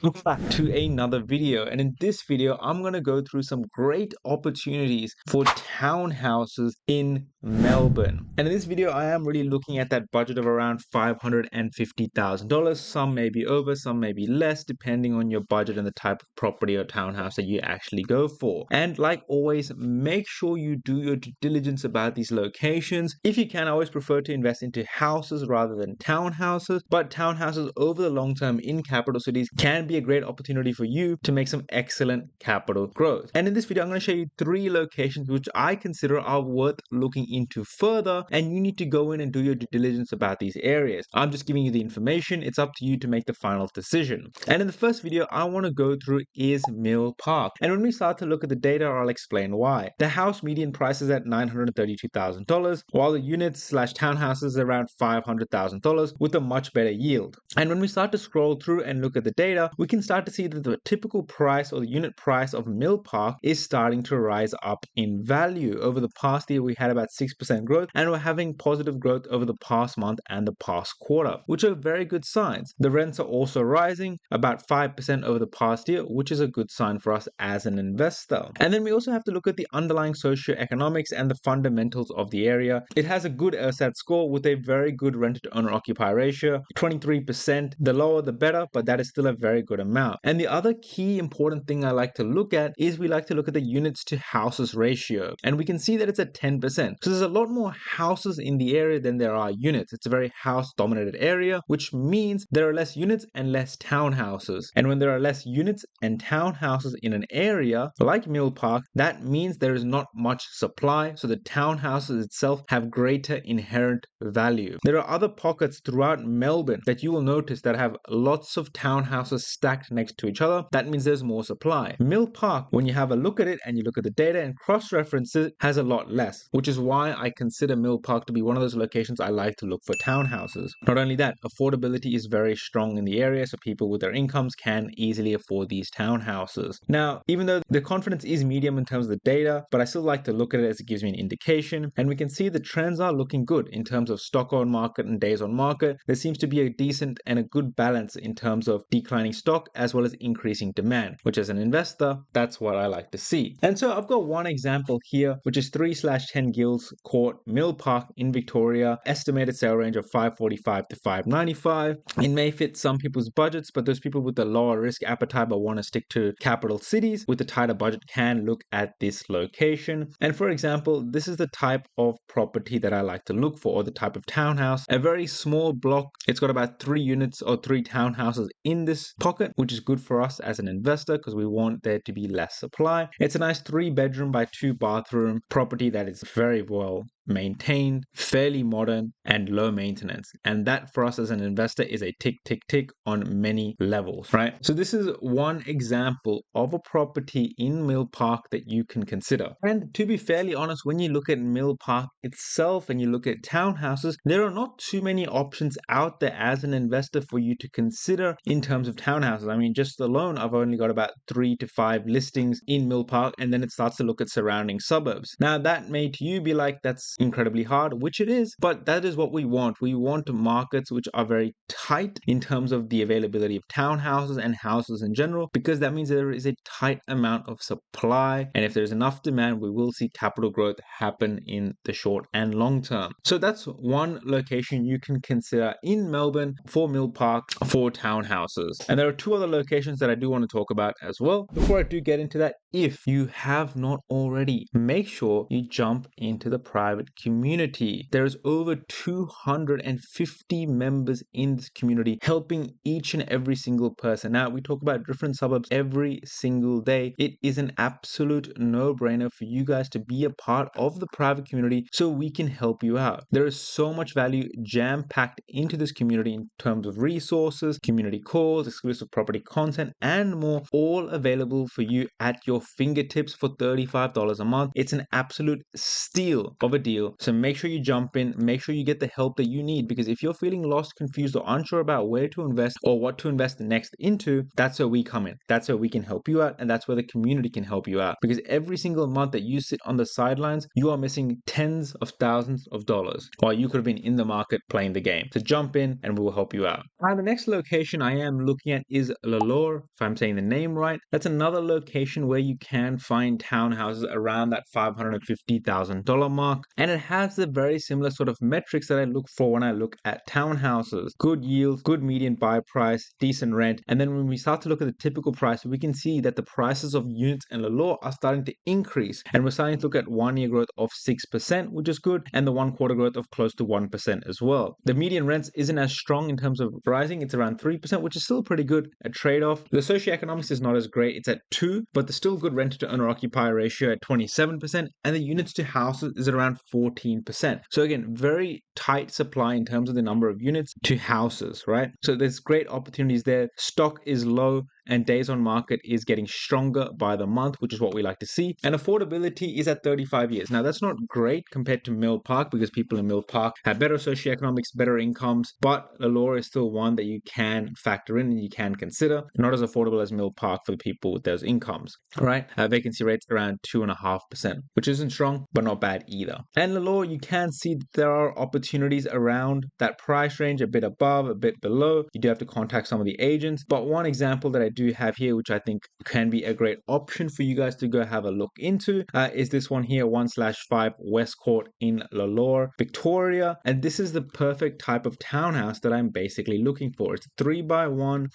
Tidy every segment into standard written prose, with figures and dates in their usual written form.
Welcome back to another video, and in this video I'm going to go through some great opportunities for townhouses in Melbourne. And in this video I am really looking at that budget of around $550,000. Some may be over, some may be less, depending on your budget and the type of property or townhouse that you actually go for. And like always, make sure you do your due diligence about these locations. If you can, I always prefer to invest into houses rather than townhouses, but townhouses over the long term in capital cities can be a great opportunity for you to make some excellent capital growth. And in this video, I'm going to show you 3 locations which I consider are worth looking into further, and you need to go in and do your due diligence about these areas. I'm just giving you the information. It's up to you to make the final decision. And in the first video I want to go through is Mill Park. And when we start to look at the data, I'll explain why. The house median price is at $932,000, while the units/townhouses is around $500,000 with a much better yield. And when we start to scroll through and look at the data, we can start to see that the typical price or the unit price of Mill Park is starting to rise up in value. Over the past year, we had about 6% growth, and we're having positive growth over the past month and the past quarter, which are very good signs. The rents are also rising about 5% over the past year, which is a good sign for us as an investor. And then we also have to look at the underlying socioeconomics and the fundamentals of the area. It has a good ERSAT score with a very good rented owner occupier ratio, 23%. The lower the better, but that is still a very good amount. And the other key important thing I like to look at is we like to look at the units to houses ratio. And we can see that it's at 10%. So there's a lot more houses in the area than there are units. It's a very house dominated area, which means there are less units and less townhouses. And when there are less units and townhouses in an area like Mill Park, that means there is not much supply. So the townhouses itself have greater inherent value. There are other pockets throughout Melbourne that you will notice that have lots of townhouses stacked next to each other. That means there's more supply. Mill Park, when you have a look at it and you look at the data and cross-reference it, has a lot less, which is why I consider Mill Park to be one of those locations I like to look for townhouses. Not only that, affordability is very strong in the area, so people with their incomes can easily afford these townhouses. Now, even though the confidence is medium in terms of the data, but I still like to look at it as it gives me an indication, and we can see the trends are looking good in terms of stock on market and days on market. There seems to be a decent and a good balance in terms of declining stock as well as increasing demand, which as an investor, that's what I like to see. And so I've got one example here, which is 3/10 Gills Court, Mill Park in Victoria, estimated sale range of $545 to $595. It may fit some people's budgets, but those people with the lower risk appetite but want to stick to capital cities with a tighter budget can look at this location. And for example, this is the type of property that I like to look for, or the type of townhouse. A very small block. It's got about 3 units or 3 townhouses in this pocket, which is good for us as an investor because we want there to be less supply. It's a nice 3-bedroom by 2-bathroom property that is very well maintained, fairly modern, and low maintenance. And that for us as an investor is a tick, tick, tick on many levels, right? So this is one example of a property in Mill Park that you can consider. And to be fairly honest, when you look at Mill Park itself and you look at townhouses, there are not too many options out there as an investor for you to consider in terms of townhouses. I mean, just alone, I've only got about 3 to 5 listings in Mill Park, and then it starts to look at surrounding suburbs. Now, that may to you be like, that's incredibly hard, which it is, but that is what we want. We want markets which are very tight in terms of the availability of townhouses and houses in general, because that means there is a tight amount of supply, and if there's enough demand, we will see capital growth happen in the short and long term. So that's one location you can consider in Melbourne for Mill Park for townhouses. And there are 2 other locations that I do want to talk about as well. Before I do get into that, if you have not already, make sure you jump into the private community. There's over 250 members in this community helping each and every single person. Now, we talk about different suburbs every single day. It is an absolute no-brainer for you guys to be a part of the private community so we can help you out. There is so much value jam-packed into this community in terms of resources, community calls, exclusive property content, and more, all available for you at your your fingertips for $35 a month. It's an absolute steal of a deal. So make sure you jump in, make sure you get the help that you need, because if you're feeling lost, confused, or unsure about where to invest or what to invest next into, that's where we come in. That's where we can help you out, and that's where the community can help you out. Because every single month that you sit on the sidelines, you are missing tens of thousands of dollars while you could have been in the market playing the game. So jump in and we will help you out. Now, the next location I am looking at is Lalor, if I'm saying the name right. That's another location where you can find townhouses around that $550,000 mark. And it has the very similar sort of metrics that I look for when I look at townhouses. Good yield, good median buy price, decent rent. And then when we start to look at the typical price, we can see that the prices of units in Lalor are starting to increase. And we're starting to look at 1 year growth of 6%, which is good, and the 1 quarter growth of close to 1% as well. The median rents isn't as strong in terms of rising. It's around 3%, which is still pretty good. A trade-off. The socioeconomics is not as great. It's at 2, but there's still good rent to owner occupier ratio at 27%, and the units to houses is around 14%. So again, very tight supply in terms of the number of units to houses, right? So there's great opportunities there. Stock is low and days on market is getting stronger by the month, which is what we like to see. And affordability is at 35 years. Now, that's not great compared to Mill Park, because people in Mill Park have better socioeconomics, better incomes, but Lalor is still one that you can factor in and you can consider. Not as affordable as Mill Park for the people with those incomes, right? Vacancy rates around 2.5%, which isn't strong, but not bad either. And Lalor, you can see that there are opportunities around that price range, a bit above, a bit below. You do have to contact some of the agents, but one example that I do have here, which I think can be a great option for you guys to go have a look into, is this one here, 1/5 West Court in Lalor, Victoria. And this is the perfect type of townhouse that I'm basically looking for. It's 3x1.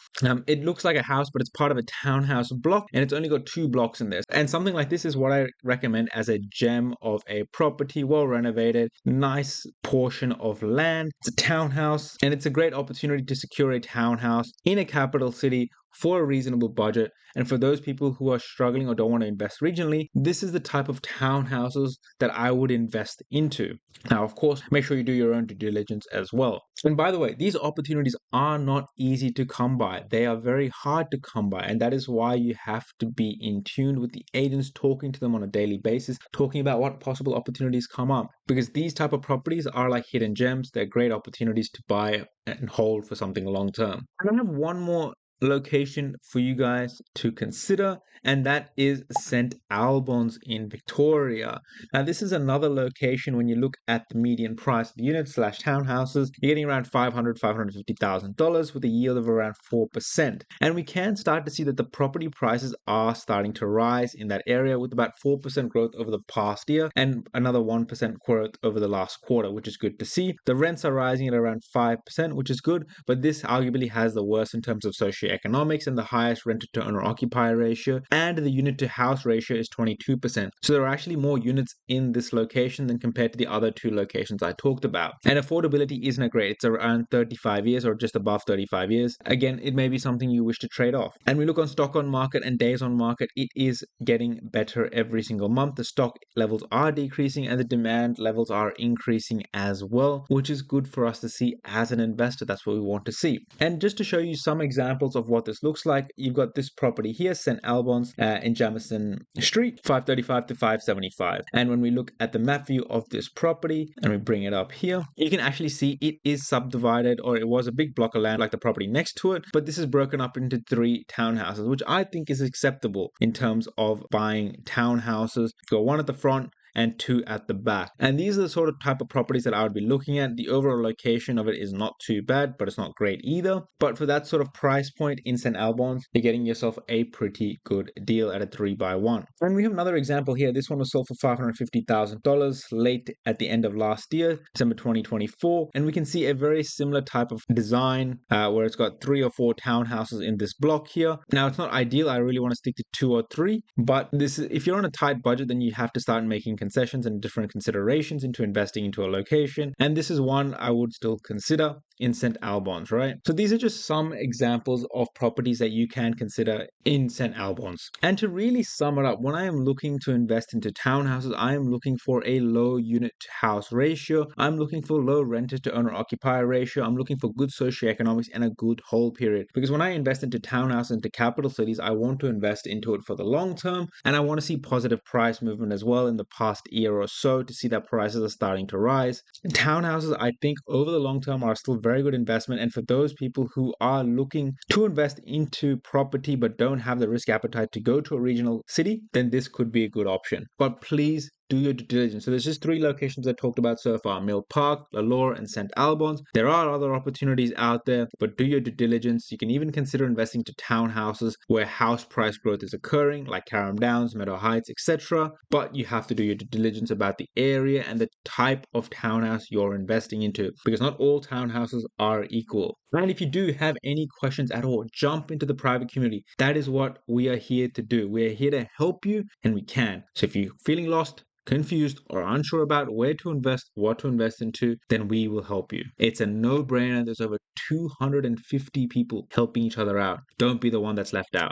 It looks like a house, but it's part of a townhouse block, and it's only got 2 blocks in there. And something like this is what I recommend as a gem of a property, well renovated, nice portion of land. It's a townhouse, and it's a great opportunity to secure a townhouse in a capital city for a reasonable budget. And for those people who are struggling or don't want to invest regionally, this is the type of townhouses that I would invest into. Now, of course, make sure you do your own due diligence as well. And by the way, these opportunities are not easy to come by. They are very hard to come by. And that is why you have to be in tune with the agents, talking to them on a daily basis, talking about what possible opportunities come up. Because these type of properties are like hidden gems. They're great opportunities to buy and hold for something long term. And I have one more location for you guys to consider, and that is St. Albans in Victoria. Now, this is another location. When you look at the median price of units / townhouses, you're getting around $550,000 with a yield of around 4%. And we can start to see that the property prices are starting to rise in that area, with about 4% growth over the past year and another 1% growth over the last quarter, which is good to see. The rents are rising at around 5%, which is good, but this arguably has the worst in terms of socioeconomics and the highest rented to owner occupier ratio, and the unit to house ratio is 22%. So there are actually more units in this location than compared to the other 2 locations I talked about. And affordability isn't great. It's around 35 years or just above 35 years. Again, it may be something you wish to trade off. And we look on stock on market and days on market, it is getting better every single month. The stock levels are decreasing and the demand levels are increasing as well, which is good for us to see as an investor. That's what we want to see. And just to show you some examples of what this looks like, you've got this property here, St. Albans in Jamison Street, 535 to 575. And when we look at the map view of this property and we bring it up here, you can actually see it is subdivided, or it was a big block of land like the property next to it, but this is broken up into 3 townhouses, which I think is acceptable in terms of buying townhouses. Go 1 at the front and 2 at the back. And these are the sort of type of properties that I would be looking at. The overall location of it is not too bad, but it's not great either. But for that sort of price point in St. Albans, you're getting yourself a pretty good deal at a 3x1. And we have another example here. This one was sold for $550,000 late at the end of last year, December 2024. And we can see a very similar type of design where it's got 3 or 4 townhouses in this block here. Now, it's not ideal. I really want to stick to 2 or 3, but this is, if you're on a tight budget, then you have to start making concessions and different considerations into investing into a location. And this is one I would still consider in St. Albans, right? So these are just some examples of properties that you can consider in St. Albans. And to really sum it up, when I am looking to invest into townhouses, I am looking for a low unit to house ratio. I'm looking for low renters to owner occupier ratio. I'm looking for good socioeconomics and a good hold period. Because when I invest into townhouses, into capital cities, I want to invest into it for the long term, and I want to see positive price movement as well in the past year or so to see that prices are starting to rise. Townhouses, I think over the long term are still very good investment, and for those people who are looking to invest into property but don't have the risk appetite to go to a regional city, then this could be a good option. But please do your due diligence. So there's just 3 locations I talked about so far: Mill Park, Lalore, and St. Albans. There are other opportunities out there, but do your due diligence. You can even consider investing to townhouses where house price growth is occurring, like Carrum Downs, Meadow Heights, etc. But you have to do your due diligence about the area and the type of townhouse you're investing into, because not all townhouses are equal. And if you do have any questions at all, jump into the private community. That is what we are here to do. We are here to help you, and we can. So if you're feeling lost, confused, or unsure about where to invest, what to invest into, then we will help you. It's a no-brainer. There's over 250 people helping each other out. Don't be the one that's left out.